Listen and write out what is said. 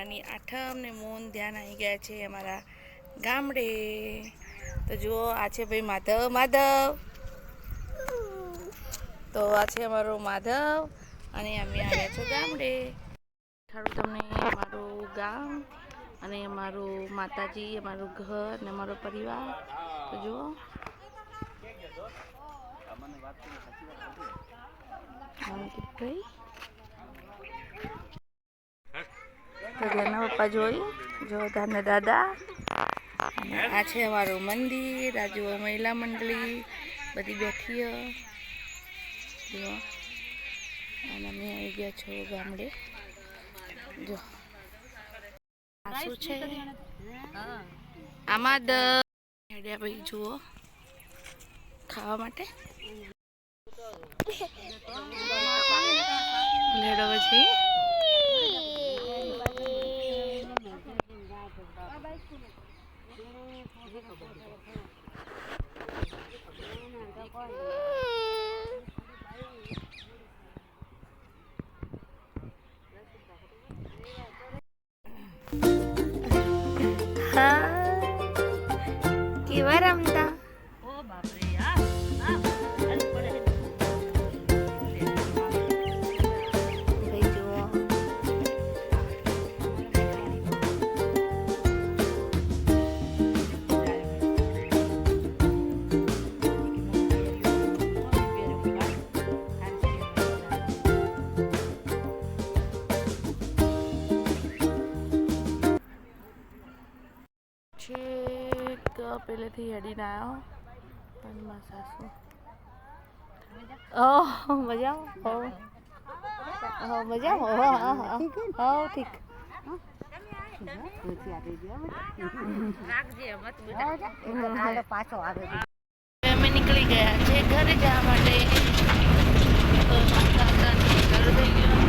નાની આઠમ ને મોન ધ્યાન આવી ગયા છે અમારા ગામડે. તો જુઓ આ છે ભાઈ માધવ. તો આ છે અમારો માધવ અને અમે આવ્યા છો ગામડે. દેખાડું તમને અમારું ગામ અને અમારું માતાજી, અમારું ઘર ને અમારો પરિવાર. તો જુઓ ધ્યાનના પપ્પા જોઈ જો ધ્યાનના દાદા. અને આ છે અમારું મંદિર. આ જુઓ મહિલા મંડળી બધી બેઠી જુઓ. અને અમે આવી ગયા છો ગામડે. જો આ શું છે આમાં હેડ્યા ભાઈ જુઓ ખાવા માટે લેડો પછી કેવા રમતા. પહેલેથી હેડીને આવ્યો પણ મારા સાસુ મજામાં. ઠીક અમે નીકળી ગયા છે ઘરે જવા માટે. થઈ ગયો